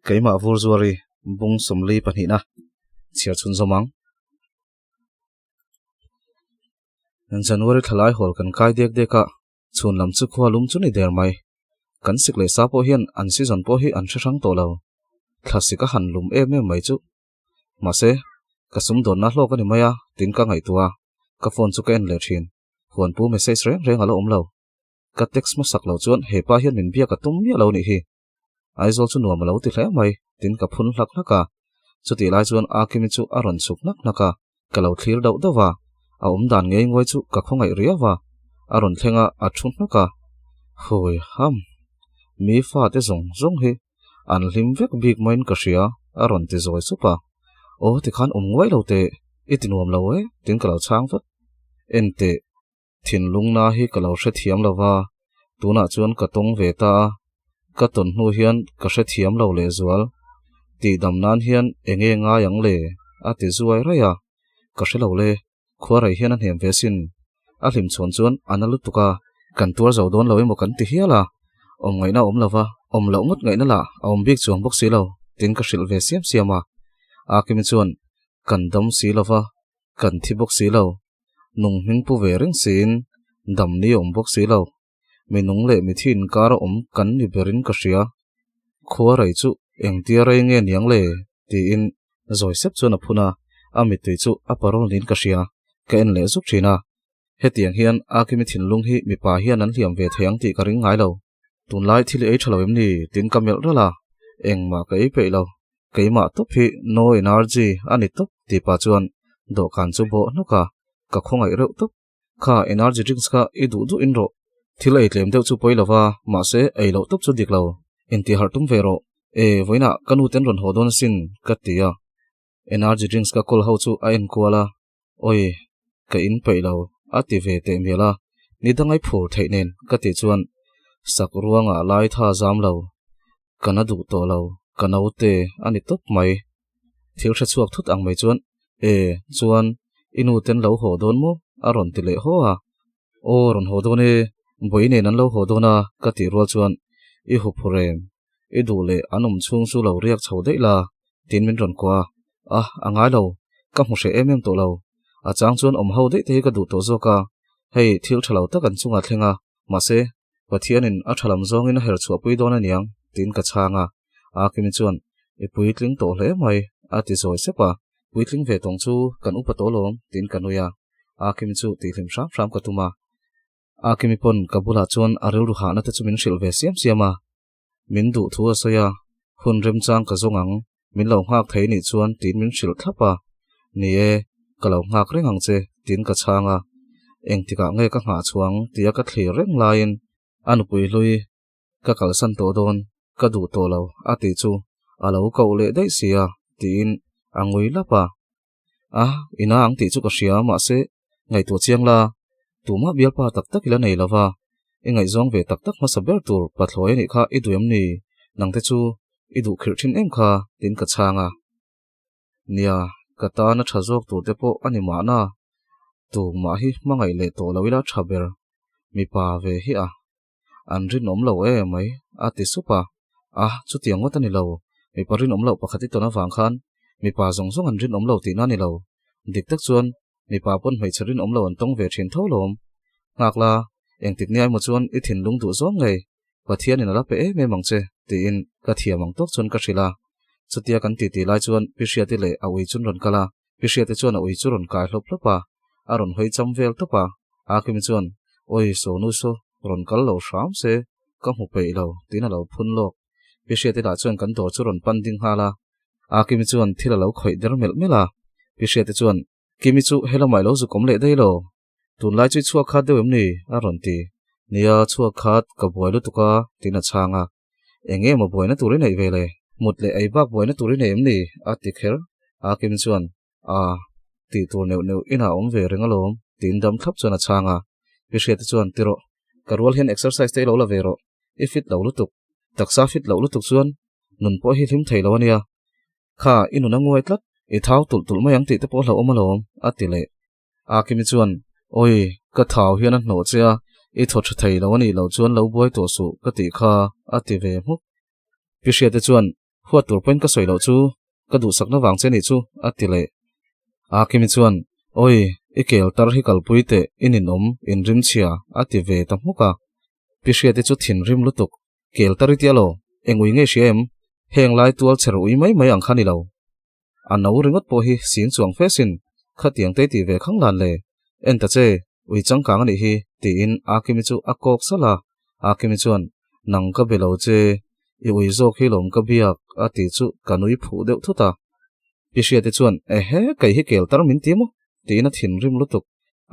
cái mà vô rồi bung sum li pan hina chia chun zomang January thalai hol kan kai dek deka chun lam chu khwa lum chu ni der mai kan sik le sa po hian an season po hi an thang to lo classic han lum em mai chu ma se ka sum don na hlok ani maya tin ka ngai tua ka phone chu ken le thin phone pu message reng alo lo ka text ma sak lo chuan he pa hian min bia ka tum mi lo ni hi aizol chu nuam lo ti hle mai tin ka phun hlak hlaka chuti lai chuan a kimi chu aron chuk nak naka kalau thlir deuh dawa a dan ngei ngoi chu ka khongai riawa aron thlenga a thun naka hoi ham mi fa te zong hi an hlim vek big main ka ria aron ti zoi supa o ti khan ngoi lo te itinuam lo e tin kalau chang vat ente thin lungna hi kalau hre thiam lawa tuna chuan ka tong ve ta ka ton hnu hian ka hre thiam lo le zual ti dam nan hian enge nga yang le a ti zuai raya ka hre lo le khuarai hian an hem ve sin a hlim chon chuan analu tuka kan tur zo don lo emo kan ti hiala ngai na lawa lo ngot ngai na la bik chuang bok si lo tin ka hril ve siama a kimi chuan kan dam si lawa kan thi bok si lo nung hming pu ve ring sin dam ni bok si lo mi nung le mi thin kar kan ni berin ka hria khuarai chu engtia rei nge niang le ti in zoi sep chuan a phuna ami tui chu a parol nin ka hria ka en le zup thina hetiang hian a kimi thin lung hi mi pa hian an hliam ve theyang ti ka ring ngai lo tun lai thil ei thalo em ni tin kamel rala engma ka ei pe lo keima top hi no energy ani top ti pa chuan do kan chu bo noka ka khongai reuh top kha energy drinks ka i du in ro thil ei tlem deuh chu poilawa ma se ei lo top chu dik lo inti hartum vero e voina kanu ten ron hodon sin katia energy drinks ka kol ho chu a en kuala oi ka in pe lo ati ve te mela ni dangai phur theinen ka ti chuan sak ruanga lai tha jam lo kana du to lo kanaute ani top mai thil tha chuak thut ang mai chuan chuan inu ten lo hodon mo aron ti le ho a o ron hodone boine nan lo hodona ka ti ro chuan I hu phurem I du le anum chung chu lo riak chho dei la tin min ron kwa angai lo ka mu se em to lo a chang chuan ho dei te ka du to zo ka hei thil thalo ta kan chunga thlenga ma se pathianin a thalam zong in her chu pui don aniang tin ka changa a kimi chuan I puitling to hle mai a ti zoi sepa puitling ve tong chu kan upa to lom tin kanuya a kimi chu ti hlim ram ka tuma a kimi pon kabula chuan aril ru hana te chu min hril ve siama min du thu asaya hun rem chang ka zongang min lo ngak thei ni chuan tin min hril thapa ni e ka lo ngak rengang che tin ka changa engtika nge ka nga chuang tia ka thlir reng lain anu pui lui ka kalsan to don ka du to lo ati chu alo ko le dei sia tin angui lapa ina ang ti chu ka hria ma se ngai tu chiang la tuma bial pa tak tak ila nei lawa engai zong ve tak tak ma saber tur pathloi ni kha I duem ni nangte chu I du khir thin em kha tin ka changa nia kata na thazok tur te po ani ma na tu ma hi mangai le to lawila thaber mi pa ve hi an rin om lo mai ati supa chu tiang ngota ni lo mi parin om lo pakhati to na wang khan mi pa zong zong an rin om lo ti na ni lo dik tak chuan mi pa pon mai charin om lo an tong ve thin tho lom ngakla eng tik ni ai mo chuan I thin lung du zong ngai pathian in ala pe me mangche ti in ka thia mang tok chun ka hrila chutia kan ti lai chuan pisia ti le awi chun ron kala pisia te chuan awi chu ron kai hlop hlopa aron hoi cham vel topa kimi chuan oi so nu so ron kal lo sham se ka mu pe lo tin lo phun lok pisia te da chuan kan dor chu ron pan ding hala kimi chuan thila lo khoi der mela pisia te chuan kimi chu hela mai lo zu kom le dei lo tun lai chu chuak khat deuh ni aron ti nia chuak khat ka boilu tuka tina changa enge mo boina turin ei vele một lệ ấy bác bồi nó tụi này em nè tì khéo kim chuan tì tụi nèo in về rừng alom tin đâm thấp chuan chang bị sét chuan tiro karwal hian exercise te lo la vero ifit lo lutuk taksa fit lo lutuk chuan nun po hi thim thei lo ania kha inu na ngoi tlat I thau tul mai ang ti te po lo omalom atile kim chuan oi ka thau hian an no chia I thot thei lo ani lo chuan lo boi to su ka ti kha ati ve mu pi shet te chuan huat tur pen ka soi lo chu ka du sak na wang che ni chu atile kim chuan oi ikel tar hi kal puite inin in rim chia ati ve tam mu ka pi shet te chu thin rim lutuk kel tar ti alo engui nge shem heng lai tual cher ui mai ang khani lo anau ringot po hi sin chuang fesin khatiang te ti ve khang lan le en ta che ui chang kang ani hi ti in akimi chu akok sala akimi chuan nang ka belo che I ui zo khilom ka biak ati chu kanui phu deuh thuta pi sia te chuan he kai hi kel tar min ti mo ti na thin rim lutuk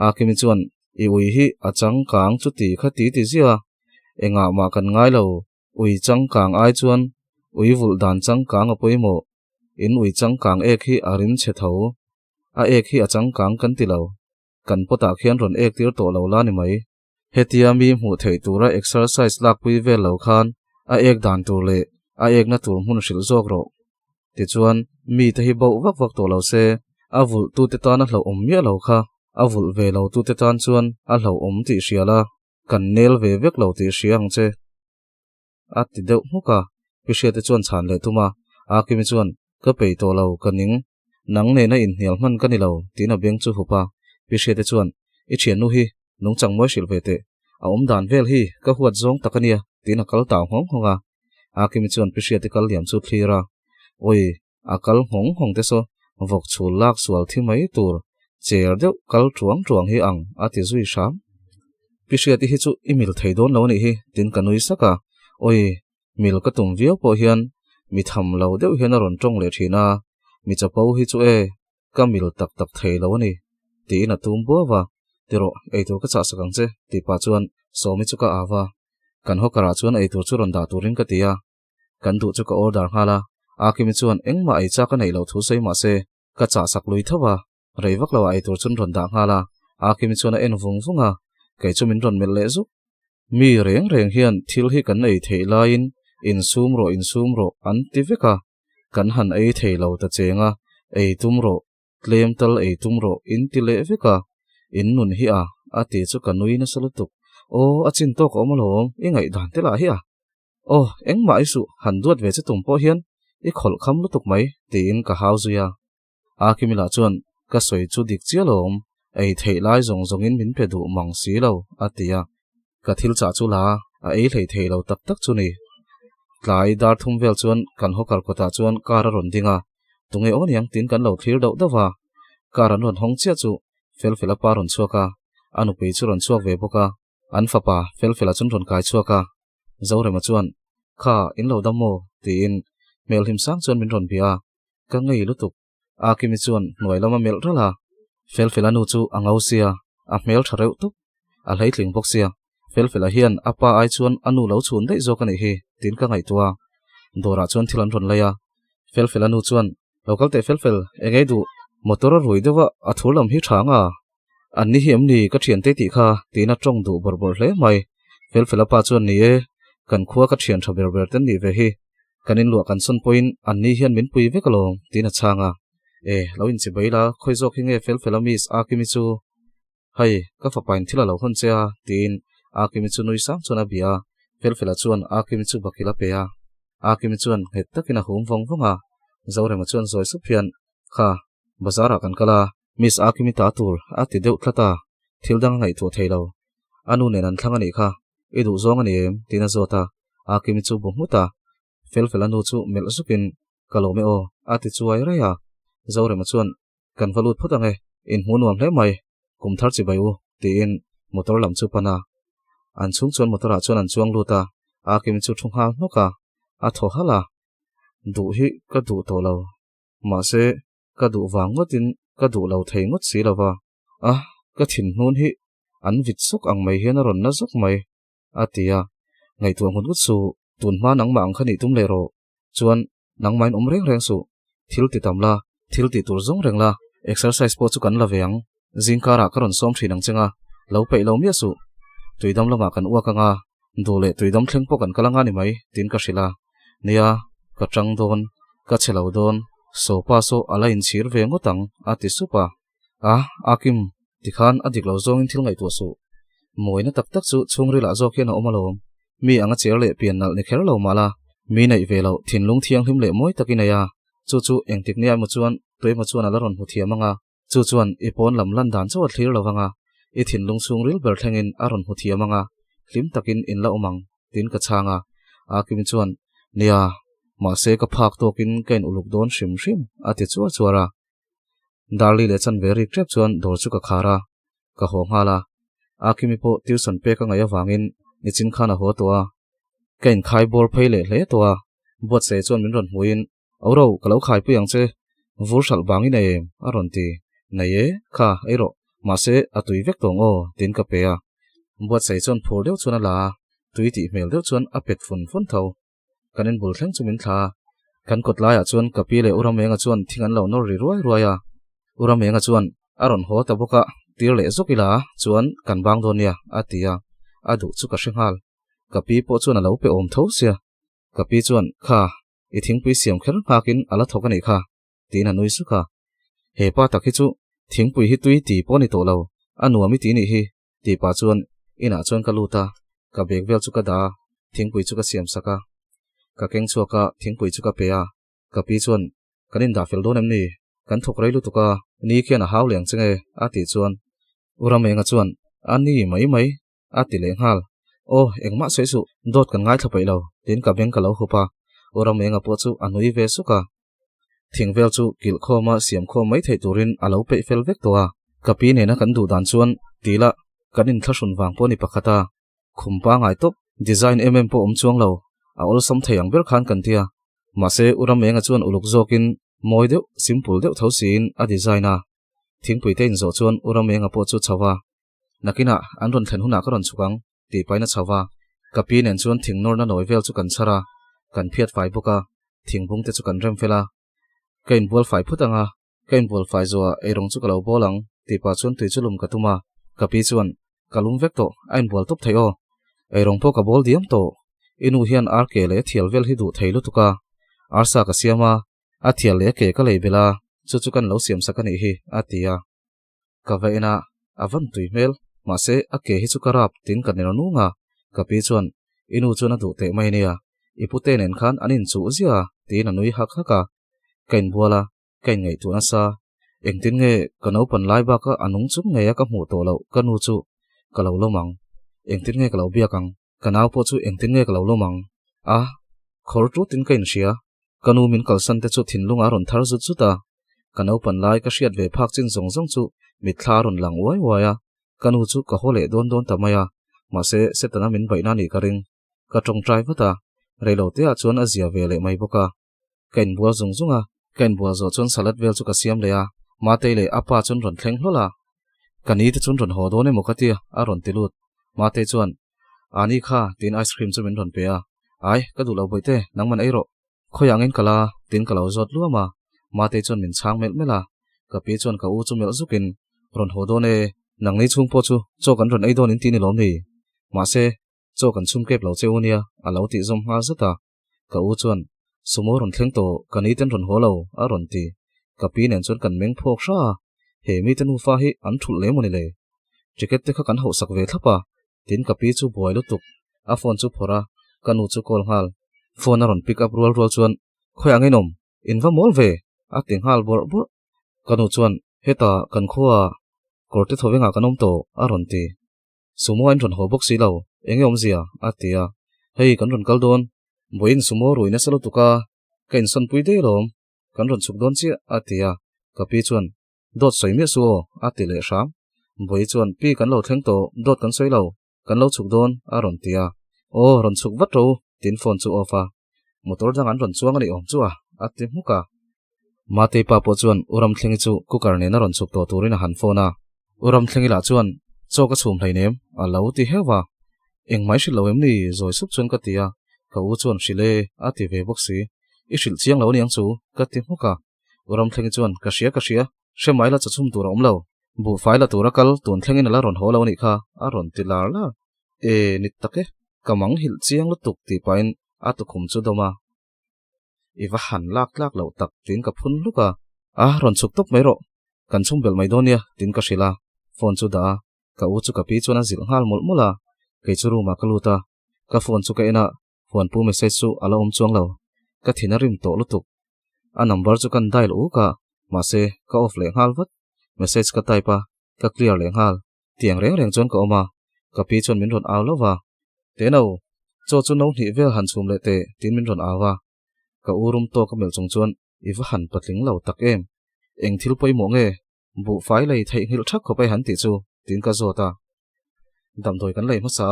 akimi chuan I ui hi achang kang chu ti kha ti zia enga ma kan ngai lo ui chang kang ai chuan ui vul dan chang kang a poimo in ui chang kang ek hi arin che tho ek hi achang kang kan ti lo kan pota khian ron ek tir to lo la ni mai hetia mi mu thei tura exercise lak pui vel lo khan ek dan tur le ek na tur mun sil zok ro ti chuan mi te hi bo vak to lo se avul tu te ta na hlo mia lo kha avul ve lo tu te tan chuan a hlo ti siala kan nel ve vek lo ti siang che ti deuh mu ka pi sia te chuan chan le tuma kimi chuan ka pei to lo kaning nang ne na in hnial man ka ni lo tina beng chu hupa pi sia te chuan I thian nu hi nung chang moi sil ve te dan vel hi ka huat zong takania tina kal taw hong honga kimi chuan pi sia te kal liam chu thira oi akal hong te so vok chul lak sual thi mai tur cher deuh kal truang hi ang ati zui sam pi sia te hi chu email thei don lo ni hi tin kanui saka oi mil ka tum vio po hian mi tham lo deuh hian a ron tong le thina mi chapo hi chu ka mil tak thei lo ni ti na tum bo wa tiro eitur ka cha sakang che ti pa chuan so mi chu ka awa kan ho kara chuan eitur chu ron da turin ka tia kan du chu ka order hala kimi chuan engma ai cha ka nei lo thu sei ma se ka cha sak lui thawa reivak lo eitur chun ron da hala kimi chuan en vunga kai chu min ron mel le zu mi reng hian thil hi kan ei thei lain in sum ro an ti veka kan han ei thei lo ta chenga ei tum ro tlem tal ei tum ro in ti le veka in nun hi ati chu kanui na salutuk achin to ko malom ingai dan te la hi engma isu han duat ve che tum po hian I khol kham lutuk mai ti in ka hau zuya kimila chuan ka soi chu dik chialom ei thei lai zong in min pe du mang si lo atia ka thil cha chu la ei thei lo tak chu ni tlai dar thum vel chuan kan ho kal kota chuan kara ron dinga tunge on yang tin kan lo thlir do dawa karan ron hong chia chu fel pa ron chuaka anu pe chu ron chuak ve boka an fapa fel chun ron kai chuaka zore ma chuan kha in lo damo tin mel him sang chuan min ron bia ka ngei lutuk kimi chuan noi lama mel rala fel anu chu angau sia mel thareu tuk a leitling bok sia fel hian apa ai chuan anu lo chun dei zo ka nei hi tin ka ngai tua dora chuan thilan ron laya fel anu chuan local te fel engei du motor rui dewa athulam hi thanga anni hiam ni ka thian te ti kha tina tong du bor hle mai fel pa chuan ni kan khuwa ka thian thaber ten ni ve hi kanin lu kan son point anni hian min pui ve kalong tina changa lo in chi baila khoi zo khinge fel amis kimi chu hai ka fa pain thila lo hon chea tin kimi chu nui sang chuna bia fel chuan kimi chu bakila pe kimi chuan het takina hum vonga zore ma chuan zoi su phian kha bazara kan kala miss kimi ta tur ati deuh thlata thildang ngai thu theilo anu nen an thlang ani kha edu zong ani em tina zota kimi chu bomuta fel anu chu mel sukin kalome ati chuai ra ya zore ma chuan kan valut photange in hunuam hle mai kum thar chi bayu tin motor lam chu pana an chung chuan motora chuan an chuang luta kimi chu thung hal noka tho hala du hi ka du to lo ma se ka du wangotin ka du lo thei ngot si lawa ka thin hun hi an vit sok ang mai hian ron na zok mai atia ngai tu hun gut su tun ma nang mang khani tum le ro chuan nang main reng su thil ti tamla thil ti tur zong rengla exercise po chu kan la veang jingkara karon som thinang chenga lo pe lo mia su tuidam lama kan uaka nga dole tuidam thleng po kan kalanga ni mai tin ka hrila nia ka tang don ka chelo don so pa so ala in chir ve ngotang ati supa akim tikhan adik lo zong in thil ngai tu su moina tak tak chu chungri la zo khian omalom mi anga cher le pian nal ni kher lo mala mi nei ve lo thinlung thiang hlim le moi takinaya chu chu engtik nia mu chuan toima chuan ala ron hu thiamanga chu chuan ipon lam lan dan chaw thlir lawanga I thinlung sungril ber thlengin aron hu thiamanga hlim takin in la omang tin ka changa akim chuan nia ma se ka phak tokin kain uluk don shim shim ati chuwa chuara darli le chan veri trep chuan dor chu ka khara ka honghala akimi po tuition pe ka ngaya wangin nichin khana ho towa kain khai bor phaile hle towa bot se chuan min ron huin auro kalau khai puyang che vur sal bangi nei aron ti naye kha eiro ma se atui vek tong o tin ka pe a bot se chuan phur deuh chuan ala tui ti mel deuh chuan a pet fun fun tho kanin bul thleng chumin thla kan kot lai a chuan kapi le uramenga chuan thingan lo nor ri ruai ruaya uramenga chuan aron ho ta boka tir le zokila chuan kan bang donia atia adu chu ka hringhal kapi po chuan alo pe om tho sia kapi chuan kha I thingpui siam kher hakin ala thokani kha tin anui su kha he pa takhi chu thingpui hi tui ti poni to lo anuami ti ni hi ti pa chuan ina chuan ka luta ka bek vel chu ka da thingpui chu ka siam saka ka keng chuaka thingpui chu ka pe a kapi chuan kanin da fel don em ni kan thok rei lu tuka ni khian a haw leng chenge ati chuan uramenga chuan ani mai ati leng hal o engma seisu dot kan ngai thapai lo tin ka beng ka lo hupa uramenga po chu anui ve suka thingvel chu kil khoma siam kho mai thei turin alo pe fel vek towa kapi ne na kan du dan chuan tila kanin thlasun wang poni pakhata khumpa ngai top design po chuang lo a ol som theiang ber khan kan tia ma se uramenga chuan uluk zokin moi deuh simple deuh thosin a designa thingpui te in zo chuan uramenga po chu chawa nakina anron thlen huna ka ron chukang ti paina chawa kapi nen chuan thingnor na noivel chu kan chara kan phiat fai boka thingbung te chu kan rem fela kain bol fai phutanga kain bol fai zo erong chu kalo bolang ti pa chuan tui chulum katuma kapi chuan kalum vek to ain bol top thayo erong po ka bol diam to inu hian ar ke le thial vel hi du theilu tuka arsa ka siama a thial le ke ka leibela chu chu kan lo siam sakani hi atia ka veina avan tui mel ma se a ke hi chu karap tin kan ner nunga kapi chuan inu chuan a du te mai nia ipute nen khan anin chu zia tin anui hak haka kain buala kain ngai tu na sa engtin nge kano pan lai ba ka anung chum nge ka mu to lo kanu chu kalo lomang engtin nge kalo biakang kanau po chu engtin nge kalo lomang a khor tu tin kain sia kanu min kalsan te chu thinlung aron thar zu chu ta kanau pan lai ka hriat ve phak chin zong zong chu mitthla ron lang wai waya kanu chu ka hole don don tamaya ma se setana min baina ni ka ring ka tong trai vata reilo te a chuan a zia ve le mai boka kain bua zung zunga kain bua zo chuan salat vel chu ka siam le a ma te le apa chun ron thleng hlola kani te chun ron ho do ne mokati a ron tilut ma te chuan ani kha tin ice cream chu min ron pe a ai ka du lo boite nangman eiro khoyangin kala tin kalo zot luama ma te chuan min chang mel mela kapi chuan ka u chu mel zukin ron ho do ne nang nei chung po chu cho kan ron ei don in ti ni lom ni ma se cho kan chum kep lo cheunia a lo ti zom nga zata ka u chuan sumo ron thleng to kani ten ron holo a ron ti kapi nen chuan kan meng phok sha he mi ten u fa hi an thul le moni le ticket te kha kan ho sak ve thapa tin kapi chu boy lu tuk a phone chu phora kanu chu call hal phone a ron pick up rol chuan khoyang inom inva mol ve a ting hal bor bor kanu chuan heta kan khuwa korte thowenga kanom to a ron ti sumo an ron ho bok si lo engom zia atia hei kan ron kal don boin sumo ruina salo tuka kain son pui de lom kan ron chuk don chi atia kapi chuan dot soi me su ati le sham boi chuan pi kan lo thleng to dot kan soi lo kan lo chuk don a ron tia o ron chuk vat ro tin phone chu ofa motor jang an ron chuang ani om chu a ati muka mate pa po chuan uram thlengi chu kukar ne na ron chuk to turin han phone a uram thlengi la chuan choka chhum hlainem a lo ti hewa engmai shi lo em ni zoi sup chuan ka tia ka u chuan shile ati ve boxi isil chiang lo niang chu ka ti muka uram thleng chuan ka hria she mai la chachum tur om lo bu fai la tura kal tun thlengin ala ron ho lo ni kha a ron ti lar la e nit take kamang hil chiang lu tuk ti pain atu khum chu doma iwa han lak lo tak tin ka phun luka a ron chuk tok mai ro kan chung bel mai donia tin ka shila phone chu da ka u chu ka pi chuna zil ngal mula ke chu ru ma kaluta ka phone chu ka ena phone pu message chu ala chuang lo ka thinarim to lutuk a number chu kan dial u ka ma se ka off le ngal vat message ka type ka clear le ngal tiang reng chon ka oma ka pi chon min ron aw lova te no cho chu no ni vel han chum le te tin min ron awa ka urum to ka mel chung chuan iwa han patling lo tak em eng thil poi mo nge bu fai lei thei hil thak kho pai han ti chu tin ka zota dam doi kan lei ma sa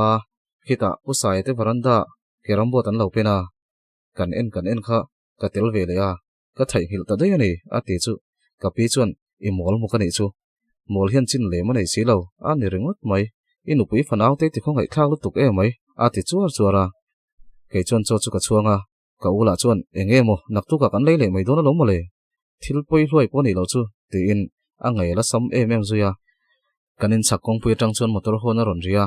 khita usai te varanda kerambo tan lo pena kan en kha ka tel ve le a ka thei hil ta dei ani a ti chu ka pi chuan I mol mu ka nei chu mol hian chin le ma nei si lo a ni ringot mai inu pui fanau te ti khong hai thak lu tuk e mai a ti chuara ke chon cho chu ka chuanga ka ula chuan engemo naktu ka kan lei le mai don lo mo le thil poi hloi po nei lo chu ti in a ngai la sam em zuya kanin sakong pui tang chuan motor hona ron ria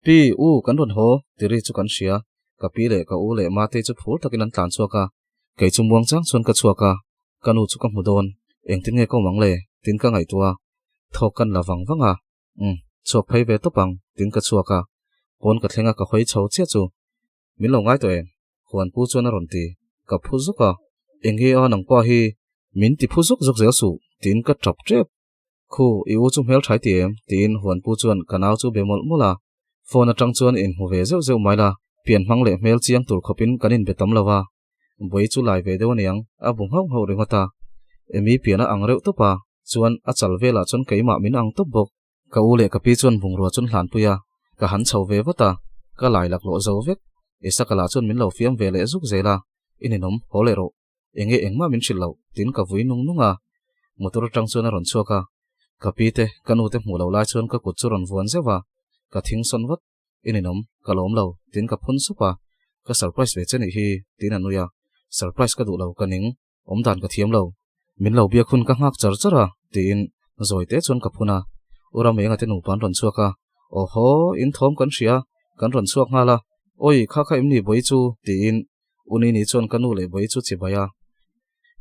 pi u kan ron ho tiri chu kan sia ka pi le ka u le ma te chu phur takin an tlan chuaka ke chu muang chang chuan ka chuaka kanu chu ka mudon eng tin nge ko mang le tin ka ngai tua thok kan lawang wanga chok phei ve to pang tin ka chuaka pon ka thlenga ka khoi chho che chu min lo ngai to em huan pu chuan a ron ti ka phu zuka enghi a nang pa hi min ti phu zuk zel su tin ka trap trep khu I u chu mel thai ti em tin huan pu chuan kanau chu bemol mula phone atang chuan in hu ve zeu mai la pian hmang le mel chiang tur khopin kanin betam lawa boi chu lai ve deu niang a bung hau ringota emi piana ang reu to pa chuan a chal vela chon keima min ang to bok ka u le ka pi chuan bung ro chun hlan puya ka han chho ve wata ka lai lak lo zo vek isa kala chun min lo fiam ve le zuk zela ininom holero enge engma min shil lo tin ka vui nunga motor tang chuan a ron chuaka ka pi te kanu te mu lo lai chuan ka kut chu ron vuan zewa ka thing son wat ininom ka lom lo tin ka phun supa ka surprise ve cheni hi tin anuya surprise ka du lo kaning omdan ka thiam lo min lo bia khun ka ngak chara tin zoi te chuan ka phuna ura me nga te nu pan ron chuaka oho in thom kan ria kan ron chuak ngala oi kha imni boi chu tin uni ni chuan kanu le boi chu chibaya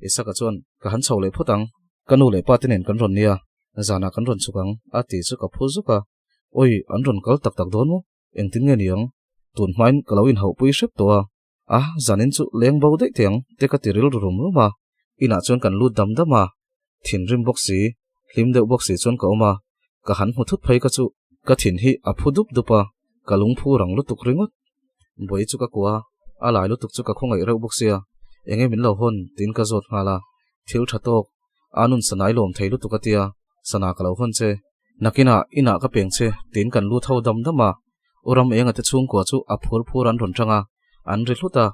isaka chuan ka han chho le phutang kanu le patinen kan ron nia zana kan ron chukang a ti chu ka phu zuka oi an ron kal tak don mo eng tin nge niang tun hmain kalawin ho pui shep to a zanin chu leng bo de tiang te ka tiril rum ruma ina chuan kan lut dam dama thin rim boxi hlim deuh boxi chuan ka oma ka han hu thut phei ka chu ka thin hi a phudup dupa kalung phu rang lu tuk ringot boi chu ka kwa a lai lu tuk chu ka khongai reu boxia enge min lo hon tin ka zot ngala thil thatok anun sanai lom thei lu tukatia sana ka lo hon che nakina ina ka peng che tin kan lu thau dam dama uram enga te chung ko chu a phur an ron tanga an ri hluta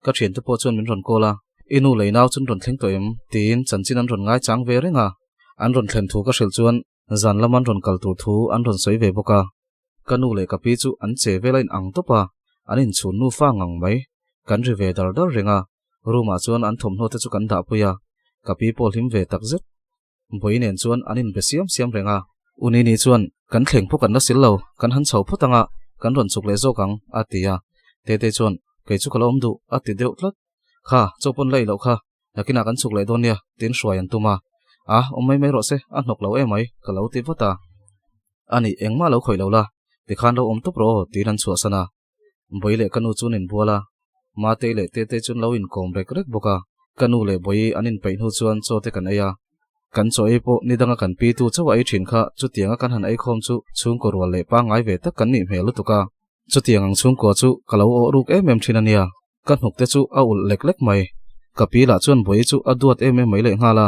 ka thien te po chuan min ron kola inu leinaw chun ron thleng to em tin chanchin an ron ngai chang ve renga an ron thlen thu ka hril chuan zan laman ron kal tur thu an ron soi ve boka kanu le ka pi chu an che velain ang topa anin chun nu fa ngang mai kan ri ve dar renga ruma chuan an thom no te chu kan da puya ka pi pol him ve tak zet boinen chuan anin be siam renga uni ni chuan kan thleng phu kan na sil lo kan han chho phutanga kan ron chuk le zokang atia te chuan ke chu kalom du ati deuh tlat kha chopon lei lo kha nakina kan chuk le donia tin hruai an tuma a omai mai ro se a hnok lo emai ka lo ti vata ani engma lo khoi lo la tikhan lo om top ro tiran chu asana boile kanu chun in buala ma te le te chun lo in kom rek boka kanu le boi anin pein hu chuan cho te kan aya kan cho epo nidanga kan pi tu chawa ai thin kha chu tianga kan han ai khom chu chung ko rwal le pa ngai ve tak kan ni hmel tuka chu tiang ang chung ko chu kalo o ruk em thinania kan hnuk te chu a ul lek mai kapi la chuan boi chu aduat em mai le ngala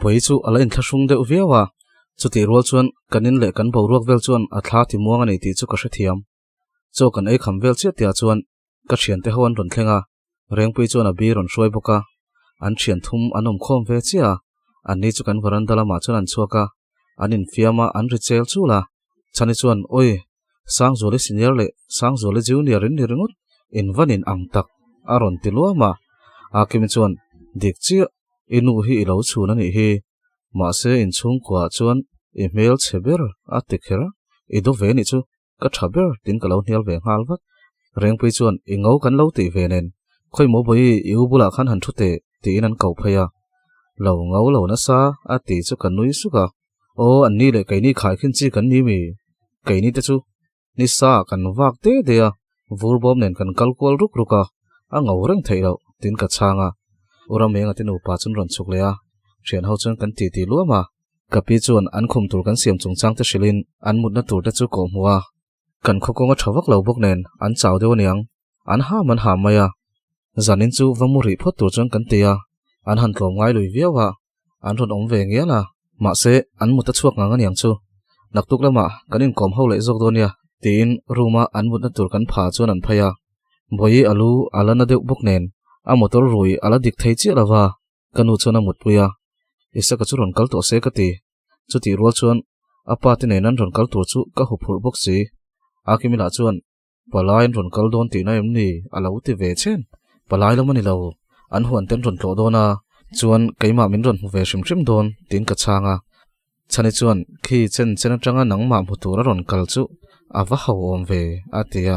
boi chu ala in thlasung de uviawa chu ti rol chuan kanin le kan bo ruak vel chuan a thla ti muang ani ti chu ka hrethiam chu kan ai kham vel che tia chuan ka thian te hon ron thlenga rengpui chuan a bi ron hruai boka an thian thum anom khom ve chia ani chu kan varanda lama chuan an chuaka anin fiama an richel chula chani chuan oi sang zole senior le sang zole junior in ringut in vanin ang tak aron tiluama Akim chuan dik chia inu hi ilo chuna ni hi ma se in chung kwa chuan email cheber atikher ido ve ni chu ka thaber tin ka lo hnial ve ngal wat reng pui chuan ingau kan lo ti ve nen khoi mo boi iu bula khan han thute ti in an kau phaya lo ngau lo na sa ati chu kan nui suka o an ni le kai ni khai khin chi kan ni mi kai ni te chu ni sa kan wak te de a vur bom nen kan kal kwal ruk ruka a ngau reng thei lo tin ka changa uram menga tin upa chun ron chuk le a thian ho chun kan ti ti luama kapi chuan an khum tur kan siam chung chang te shilin an mut na tur te chu ko muwa kan khokonga thawak lo bok nen an chaw deu niang an ha man ha maya zanin chu vamuri phot tur chun kan tia an han tlom ngai lui viawa an ron om ve ngia la ma se an mut ta chuak nga niang chu naktuk lama kanin kom ho le jok donia tin ruma an mut na tur kan pha chuan an phaya boi alu alana deuh bok nen a motor rui ala dik thei chi lawa kanu chuna mut puya isa ka chu ron kal to se ka ti chuti rual chuan apa ti nen an ron kal tur chu ka hu phur bok si akimila chuan palai ron kal don ti na em ni ala uti ve chen palai lo mani lo an huan ten ron tlo dona chuan keima min ron ve shim shim don tin ka changa chani chuan khi chen chen atanga nangma mutura ron kal chu awa ho om ve atia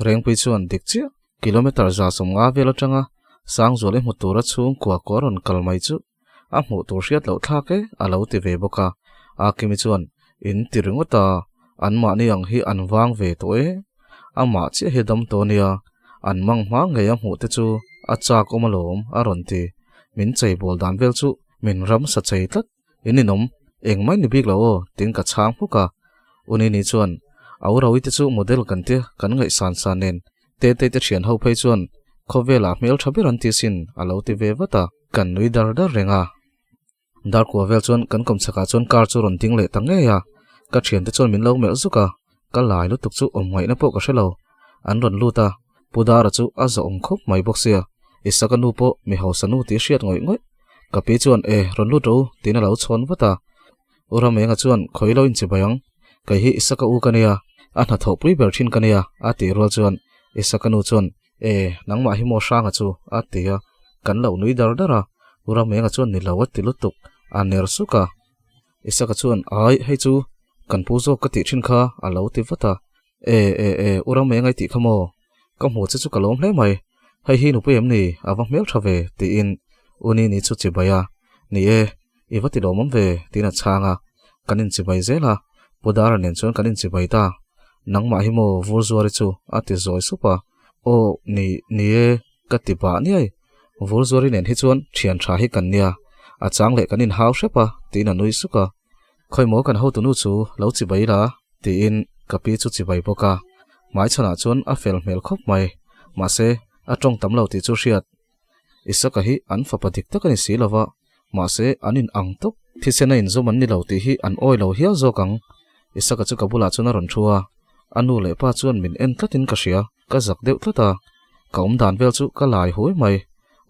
reng pui chuan dik chia kilometer za som nga vela tanga sang zole mutura chung kwa koron kal mai chu a mu tur hriat lo thake alo ti ve boka akimi chuan in tiringota anma ni ang hi anwang ve to e ama che hedam to nia anmang ma nge a mu te chu acha komalom aron ti min chei bol dan vel chu min ram sa chei tlat ininom engmai ni bik lo tin ka chang phuka uni ni chuan aurawi te chu model kan te kan ngai san san nen te te te thian ho phei chuan khovela mel thaber an ti sin alo ti ve wata kan nui dar dar renga dar ko vel chuan kan kom chaka chuan kar chu ron ting le tange ya ka thian te chuan min lo mel zuka ka lai lu tuk chu om ngai na po ka shelo an ron luta pudara chu aza om khop mai boxia isaka nu po mi hausanu ti hriat ngoi ngoi ka pi chuan ron lu ro tin alo chhon wata ura menga chuan khoilo in chibayang kai hi isaka u kania a na thau pui ber thin kania a ti rol chuan isaka nu chuan nangma hi mo sanga chu a tia kan lo nui dar dara ura menga chuan ni lawat ti lutuk an ner suka isaka chuan ai hei chu kan pu zo ka ti thin kha alo ti wata ura menga ti khamo ka mo chu kalom hle mai hei hi nu pe em ni awang mel thave ti in uni ni chu chibaya ni iwati domam ve tina changa kanin chibai zela podara nen chuan kanin chibai ta nangma hi mo vurzuari chu ati zoi supa o ni ka ti ba ni ai vurzuari nen hi chuan thian tha hi kan nia a chang le kanin haw shepa tina nui suka khoi mo kan ho tu nu chu lo chibai la ti in kapi chu chibai boka mai chana chuan a fel mel khop mai ma se a tong tam lo ti chu hriat isaka hi an fapadik takani silawa ma se anin ang tok thisena in zoman ni lo ti hi an oi lo hial zokang isaka chu kabula chuna ron thua anu le pa chuan min en tlatin ka hria ka zak deuh tlata kaum dan vel chu ka lai hoi mai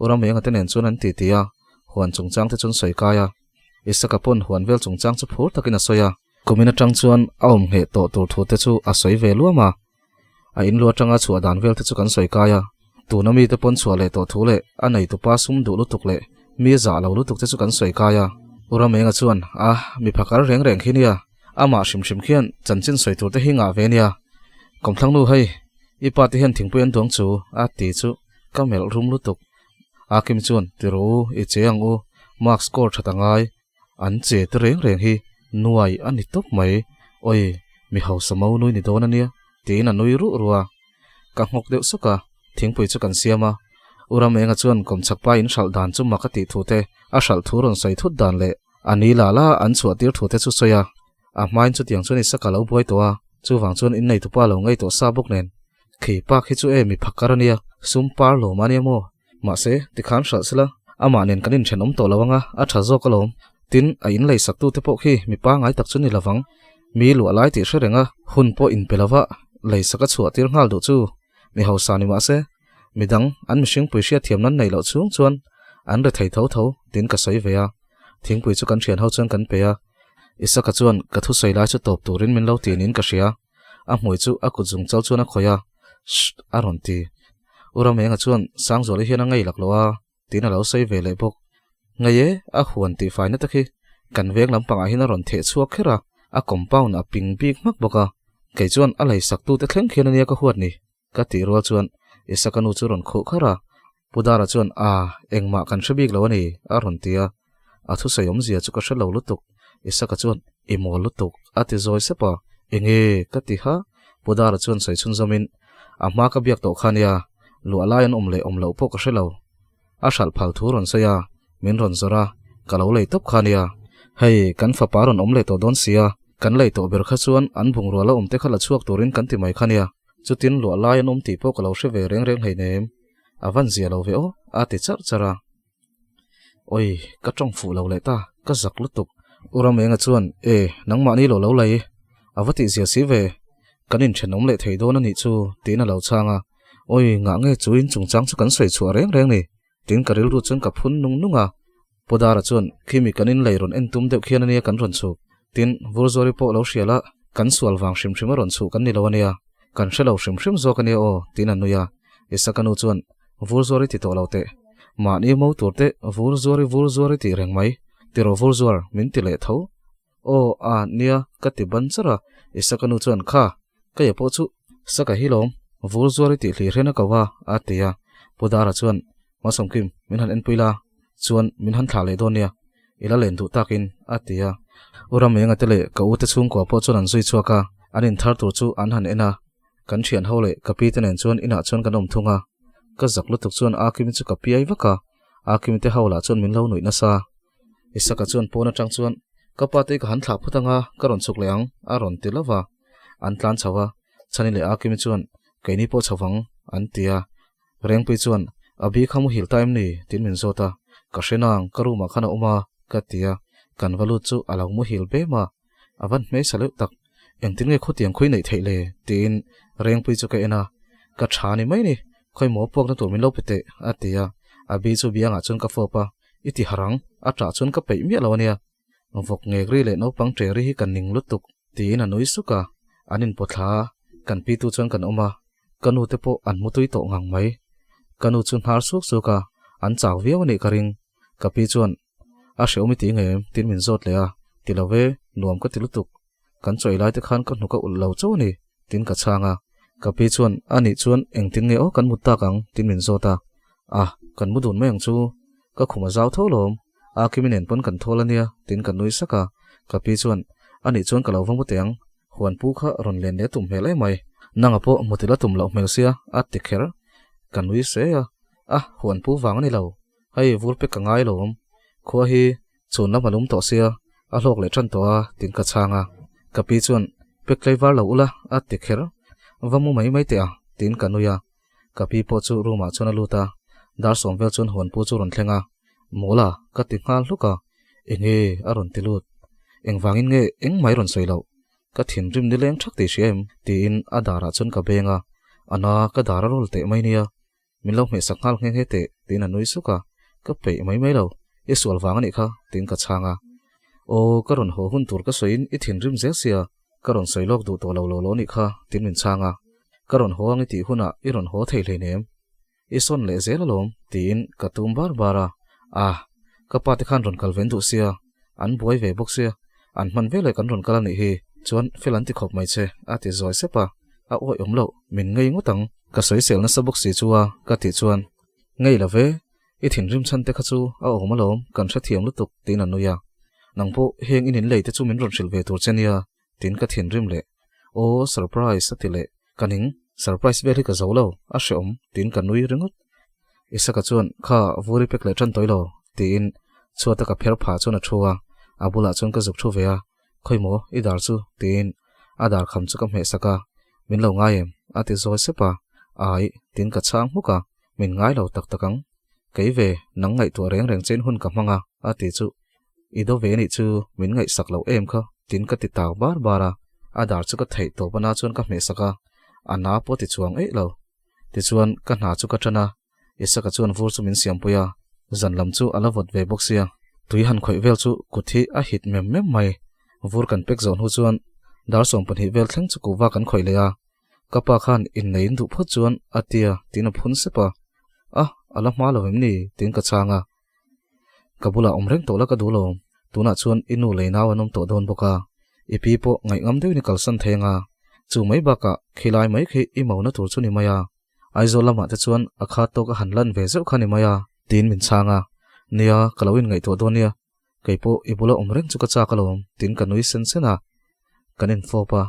ora me nga tenen chuan an ti tia huan chungchang te chun soi kaya isaka pon huan vel chungchang chu phur takina soya kumina tang chuan aum he to tur thu te chu a soi ve luama a in lo tanga chu dan vel te chu kan soi kaya tunami te pon chua le to thu le anei tu pa sum du lu tuk le mi za lo lu tuk te chu kan soi kaya ora me nga chuan mi phakar reng reng khinia ama shim shim khian chanchin soi tur te hi nga ve nia komthlang nu hei ipa ti hian thingpui an dong chu a ti chu kamel rum lu tuk akim chuan tiru I cheang u mark score thatangai an che te reng reng hi nuai ani top mai oi mi hau samau nui ni don ania ti na nui ru ruwa ka ngok deuh soka thingpui chu kan siama ura me nga chuan kom chakpa in shal dan chu makati thute a shal thuron sai thut dan le ani lala an chu tir thute chu soya a main chu tiang chuan isaka lo boi towa chu wang chuan in nei tu pa lo ngai to sa bok nen khi pa khi chu mi phakarania sum par lo mania mo ma se ti khan shal sila ama nen kanin thenom to lawanga a tha zo kalom tin a in lei saktu te po khi mi pa ngai tak chu ni lawang mi lu alai ti hrenga hun po in pelawa lei saka chu tir ngal do chu mi hausani ma se midang an mishing puisia thiam nan nei lo chung chuan an re thei tho tho tin ka soi veya thingpui chu kan thian ho chuan kan peya isaka chuan ka thu sei lai chu top turin min lo tin in ka hria a hmui chu a ku jung chau chuan a khoya aron ti ura menga chuan sang zoli hian ngai lak lowa tin alo sei ve le bok ngaye a huan ti fai na takhi kan vek lampanga hin a ron the chuak khera a compound a ping bik mak boka ke chuan a lei sak tu te thleng khian ania ka huat ni ka ti ro chuan isakanu chu ron kho khara pudara chuan engma kan hrebik lo ani a ron tia a thu sayom zia chu ka hrelo lutuk isaka chuan imol lutuk ati zoi sepa enge ka ti ha pudara chuan sai chun zamin a ma ka biak to khania lu alaian omlo po ka hrelo a shal phal thu ron saya min ron zora kalo lei top khania hei kan fa paron omle to don sia kan lei to ber kha chuan an bung ruala omte khala chuak turin kan ti mai khania chutin lu alaian ti po kalo hre ve reng hei nem avan zia lo ve o ati char chara oi ka tong fu lo le ta ka zak lutuk uram enga chuan nangma ni lo lai avati zia si ve kanin thenom le thei don ani chu tina lo changa oi nga nge chuin chungchang chu kan sei chu reng ni tin karil ru chun ka phun nunga podara chuan khimi kanin leiron entum deuh khian ania kan ron chu tin vurzori po lo hriala kan sual wang hrim hrim ron chu kan ni lo ania kan hrelo hrim hrim zo kan o tin anuya isakanu chuan vurzori ti to lote ma ni mo turte vurzori ti reng mai tiro vurzor min ti le tho o nia ka ti ban chara isakanu chuan kha ka ye po chu saka hilom vurzori ti hli rena kawa atia podara chuan masomkim min han en puila chuan min han thla le donia ila len du takin atia uram enga tele ka ute chung ko po chuan an zui chuaka anin thar tur chu an han ena kan thian hole kapi tenen chuan ina chuan kan om thunga ka zaklu tuk chuan akim chu kapi ai waka akim te hawla chuan min lo noi na sa isaka chuan pona tang chuan kapate ka han thla phutanga karon chuk leang aron tilawa an tlan chawa chani le akim chuan kaini po chawang an tia reng pe chuan abi khamu hil time ni tin min zota ka hrenang karuma khana uma ka tia kan valu chu alo mu hil be ma avan me salo tak eng tin nge khotiang khoi nei theile tin reng pe chu ka ena ka thani mai ni khoi mo pok na tur min lo pete atia abi chu bianga chun ka fopa iti harang atra chun ka pe mi lawania vok nge gri le no pang tre ri kan ning lutuk tin anui suka anin potha kan pi tu chun kan oma kanu te po an mutui to ngang mai kanu chun har suk suka an chaw viawani karing kapi chuan a hreumi ti nge tin min zot le a tilawe nuam ka tilutuk kan choi lai te khan ka hnuka ul lo chawni tin ka changa kapi chuan ani chuan eng tin nge o kan mutta kang tin min zota kan mudun meng chu ka khuma zaw tholom a kiminen pon kan tholania tin kan nui saka kapi chuan ani chuan kalo wang buteng huan pu kha ron len le tum hele mai nanga po mutila tum lo mel sia a tikher kan nui se huan pu wang ani lo hai vur pe ka ngai lom khua hi chun na malum to sia a hlok le than to a tin ka changa kapi chuan pe klaiwar lo ula a tikher vamu mai te tin kanuya kapi po chu ruma chuna luta dar somvel chun huan pu chu ron thlenga mola ka ti ngal hluka enge aron tilut engwangin nge eng mai ron soilo ka thin rim ni leng thak ti shem tin adara chun ka benga ana ka dara rol te mai nia minlo me sakhal nge he te tin anui suka ka pe mai lo iswal wangani kha tin ka changa o karon ho hun tur ka soin I thin rim zesia karon soilok du to lo ni kha tin min changa karon ho angi ti huna iron ho thei le nem ison le zelalom tin katum bara ka pati khan ron kalven du sia an boy ve bok sia an man ve le kan ron kala ni hi chuan filan ti khop mai che ati zoi sepa a oi omlo min ngei ngutang ka soi sel na sabok si chuwa ka ti chuan ngei la ve I thin rim chan te kha chu a omalom kan tha thiam lutuk tin anuya nangpo heng inin leite chu min ron sil ve tur chenia tin ka thin rim le o surprise atile kaning surprise ve ka zolo a shom tin ka nui ringot isaka chuan kha vuri pek le than toilo tin chuata ka pher pha chuna thuwa abula chun ka zuk thu vea khoimo idar chu tin adar kham chu ka me saka min lo ngaim ati zoi sepa ai tin ka chang muka min ngai lo tak takang kei ve nang ngai tu reng chen hun ka manga ati chu ido ve ni chu min ngai sak lo em kha tin ka ti taw bara adar chu ka thei to bana chun ka me saka ana po ti chuang lo ti chuan ka na chu ka thana isaka chuan vur chu min siam puya zanlam chu alavot ve boxia tui han khoi vel chu kuthi a hit mem mai vur kan pek zon hu chuan dar som pan hi vel thleng chu kuwa kan khoi leya kapa khan in nei du phot chuan atia tin a phun sepa a ala ma lo ni tin ka changa kabula omreng to la ka dulo tuna chuan inu leinaw anom to don boka ipi po ngai ngam deu ni kalsan thenga chu mai baka khilai mai khe i mauna tur chu ni maya aizo lama te chuan akha to ka hanlan ve zeu khani maya tin min changa nia kalawin ngai to donia keipo ibula omreng chu ka cha kalom tin kanui sen sena kanin fopa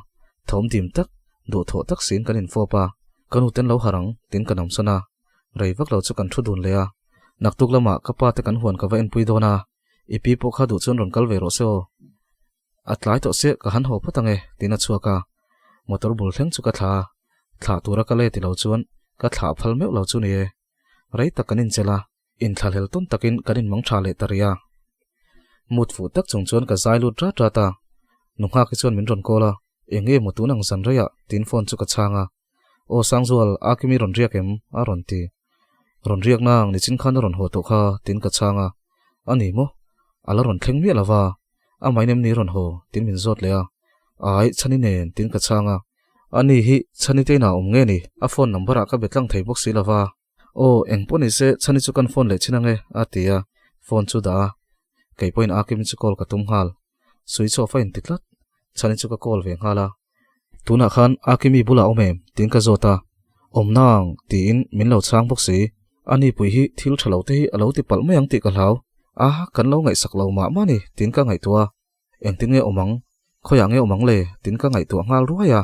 thom dim tak do tho tak sin kanin fopa kanu ten lo harang tin kanam sana rei vak lo chu kan thu dun leya naktuk lama kapa te kan huan ka va en pui dona ipi po kha du chon ron kal ve ro se o atlai to se ka han ho phatange tina chuaka motor bul thleng chu ka thla tura ka le ti lo chuan ka thla phal meu lo chu ni e rei takanin chela in thalhel ton takin kanin mang tha le taria mut fu tak chung chuan ka zai lu tra tra ta nungha ki chuan min ron kola enge mo tu nang san reya tin phone chu ka changa o sangzual akimi ron riak em a ron ti ron riak nang ni chin khan ron ho to kha tin ka changa ani mo ala ron thleng mi lawa a mainem ni ron ho tin min zot leya ai chani nen tin ka changa ani hi chani te na nge ni a phone number a ka betlang thei box lawa o engponi se chani chu kan phone le chinange atia phone chu da kei point akim chu call ka tum hal switch off in tiklat chani chu ka call ve ngala tuna khan akimi bula omem tin ka zota omnang tin min lo chang boxi ani pui hi thil thalo te hi alo ti pal mayang ti ka hlau a kan lo ngai sak lo ma mani tin ka ngai tua eng tin nge omang khoya nge omang le tin ka ngai tua ngal ruaya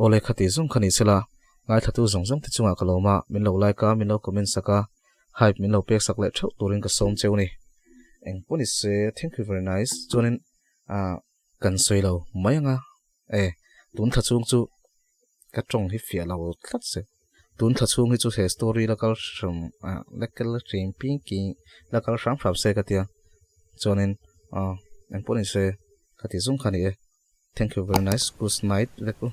ole khati zum khani sela ngai thatu zong zong ti chunga kaloma min lo like ka min lo comment saka hype min lo pek sak le thau turin ka som cheuni eng poni se thank you very nice chonin kan soilo mayanga tun thachung chu ka tong hi fia lo thlat se tun thachung hi chu he story la kal sham lekal trim pinki la kal sham phap se ka tia chonin eng poni se khati zum khani thank you very nice good night lekul